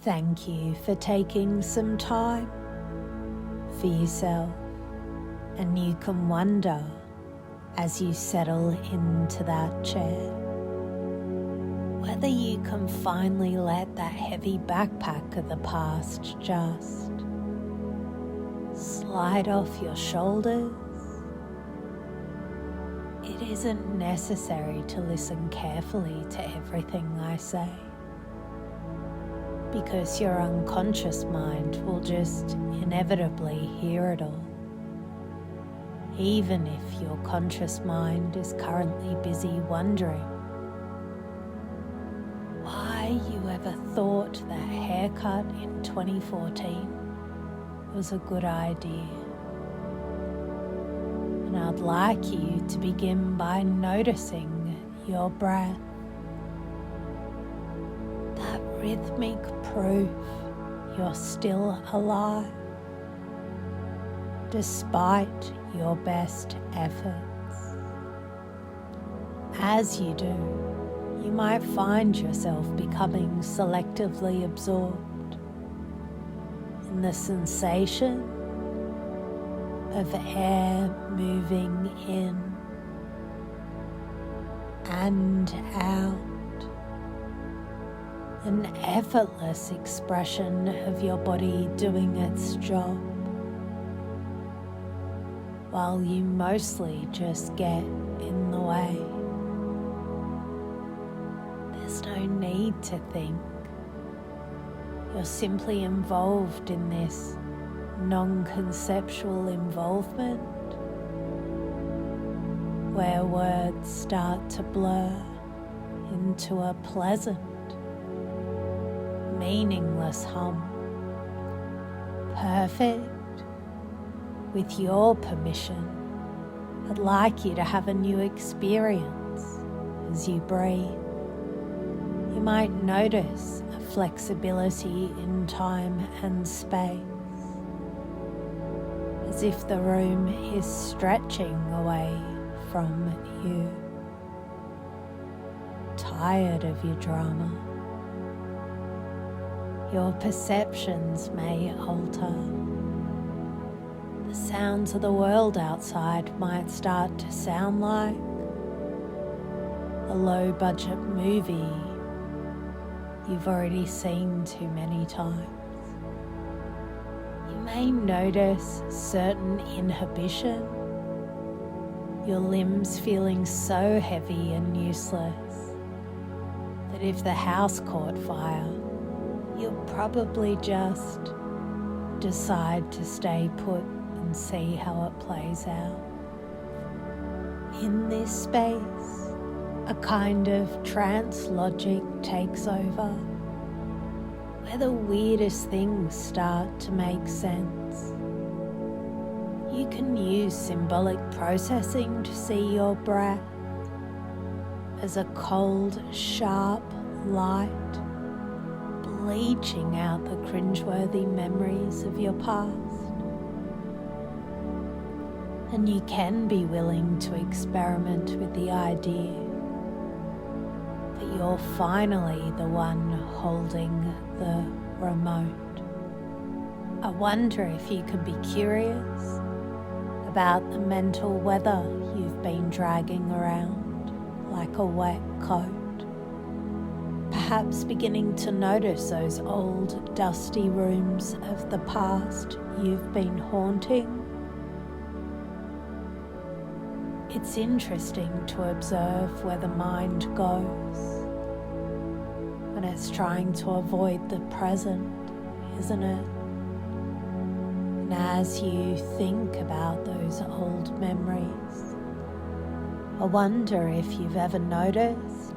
Thank you for taking some time for yourself, and you can wonder as you settle into that chair whether you can finally let that heavy backpack of the past just slide off your shoulders. It isn't necessary to listen carefully to everything I say, because your unconscious mind will just inevitably hear it all, even if your conscious mind is currently busy wondering why you ever thought that haircut in 2014 was a good idea. And I'd like you to begin by noticing your breath, that rhythmic proof you're still alive despite your best efforts. As you do, you might find yourself becoming selectively absorbed in the sensation of air moving in and out, an effortless expression of your body doing its job, while you mostly just get in the way. There's no need to think. You're simply involved in this non-conceptual involvement where words start to blur into a pleasant, meaningless hum. Perfect. With your permission, I'd like you to have a new experience as you breathe. You might notice a flexibility in time and space, as if the room is stretching away from you. Tired of your drama, your perceptions may alter. The sounds of the world outside might start to sound like a low-budget movie you've already seen too many times. You may notice certain inhibition, your limbs feeling so heavy and useless that if the house caught fire, you'll probably just decide to stay put and see how it plays out. In this space, a kind of trance logic takes over, where the weirdest things start to make sense. You can use symbolic processing to see your breath as a cold, sharp light bleaching out the cringe-worthy memories of your past. And you can be willing to experiment with the idea that you're finally the one holding the remote. I wonder if you could be curious about the mental weather you've been dragging around like a wet coat. Perhaps beginning to notice those old dusty rooms of the past you've been haunting. It's interesting to observe where the mind goes when it's trying to avoid the present, isn't it? And as you think about those old memories, I wonder if you've ever noticed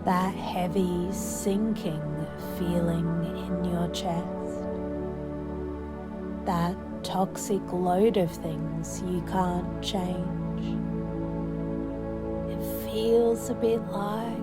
that heavy sinking feeling in your chest, that toxic load of things you can't change. It feels a bit like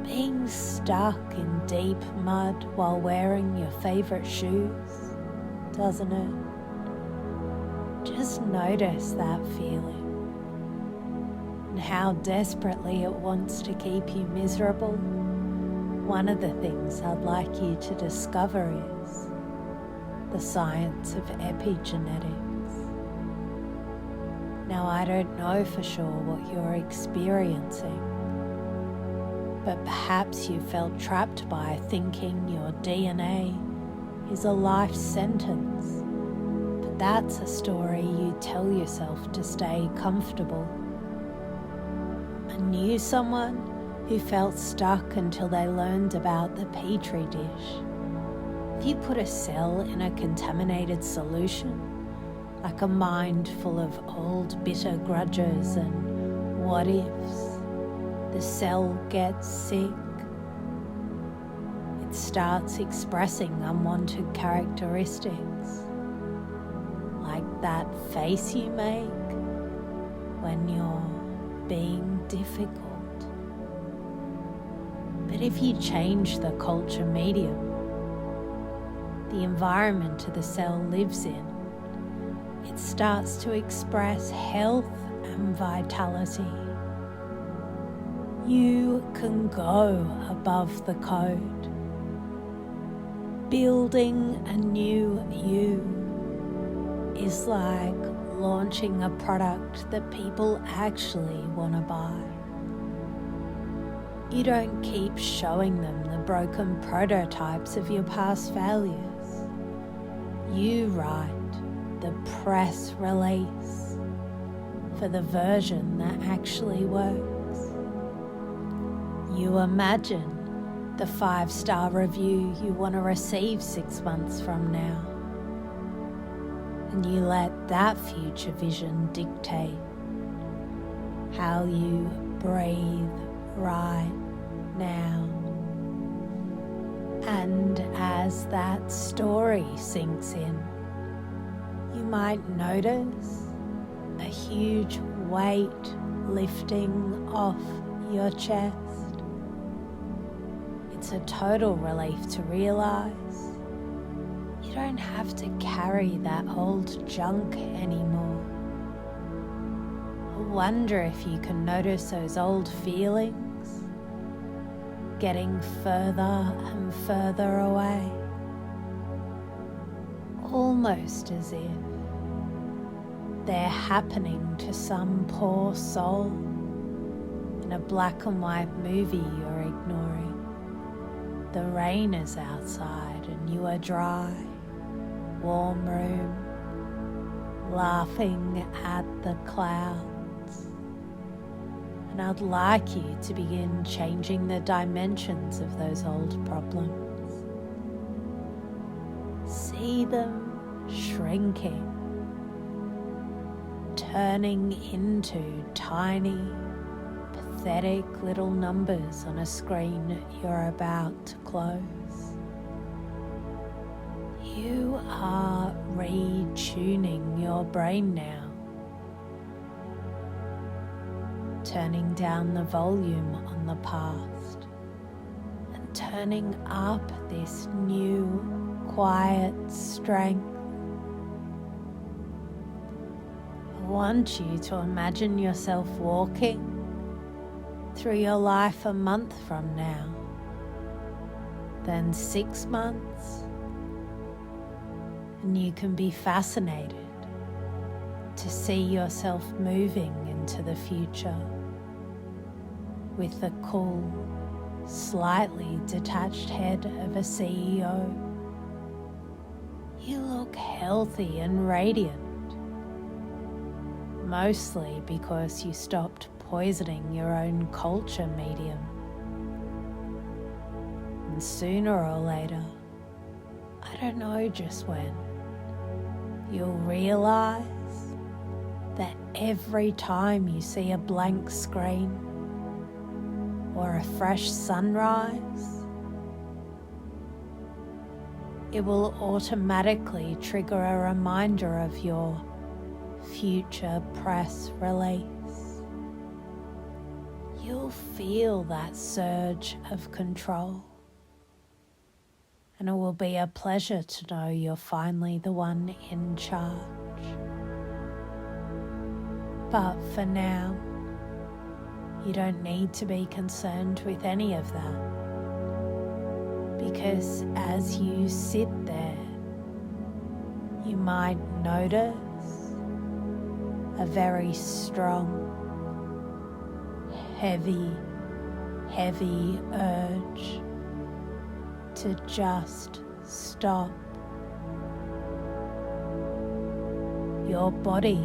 being stuck in deep mud while wearing your favorite shoes, doesn't it? Just notice that feeling and how desperately it wants to keep you miserable one of the things I'd like you to discover is the science of epigenetics. Now, I don't know for sure what you're experiencing, but perhaps you felt trapped by thinking your DNA is a life sentence. But that's a story you tell yourself to stay comfortable. I knew someone who felt stuck until they learned about the Petri dish. If you put a cell in a contaminated solution, like a mind full of old bitter grudges and what ifs, the cell gets sick. It starts expressing unwanted characteristics, like that face you make when you're being difficult. But if you change the culture medium, the environment the cell lives in, it starts to express health and vitality. You can go above the code. Building a new you is like launching a product that people actually want to buy. You don't keep showing them the broken prototypes of your past failures. You write the press release for the version that actually works. You imagine the 5-star review you want to receive 6 months from now, and you let that future vision dictate how you breathe right now. And as that story sinks in, you might notice a huge weight lifting off your chest. It's a total relief to realize you don't have to carry that old junk anymore. I wonder if you can notice those old feelings getting further and further away, almost as if they're happening to some poor soul in a black and white movie you're ignoring. The rain is outside and you are dry, warm room, laughing at the clouds. And I'd like you to begin changing the dimensions of those old problems. See them shrinking, turning into tiny, pathetic little numbers on a screen you're about to close. You are retuning your brain now, turning down the volume on the past and turning up this new, quiet strength. I want you to imagine yourself walking through your life a month from now, then 6 months, and you can be fascinated to see yourself moving into the future with the cool, slightly detached head of a CEO. You look healthy and radiant, mostly because you stopped poisoning your own culture medium. And sooner or later, I don't know just when, you'll realize that every time you see a blank screen or a fresh sunrise, it will automatically trigger a reminder of your future press release. You'll feel that surge of control, and it will be a pleasure to know you're finally the one in charge. But for now, you don't need to be concerned with any of that. because as you sit there, you might notice a very strong, heavy urge to just stop. Your body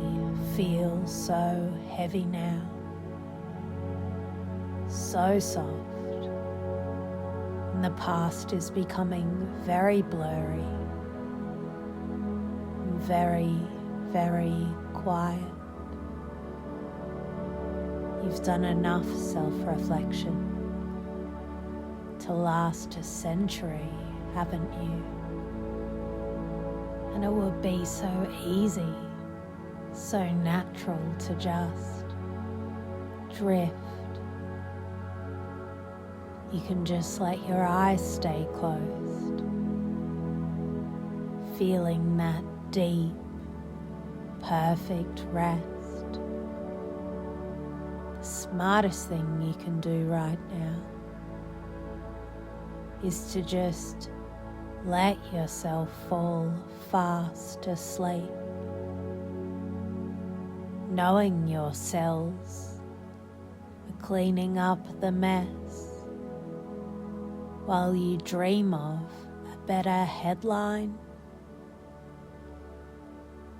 feels so heavy now, so soft, and the past is becoming very blurry, very, very quiet. You've done enough self-reflection to last a century, haven't you? And it will be so easy, so natural to just drift. You can just let your eyes stay closed, feeling that deep, perfect rest. The smartest thing you can do right now is to just let yourself fall fast asleep, knowing your cells are cleaning up the mess while you dream of a better headline,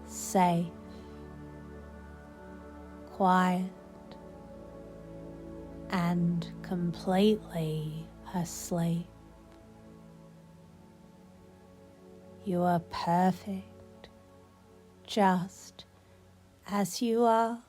safe, quiet, and completely asleep. You are perfect just as you are.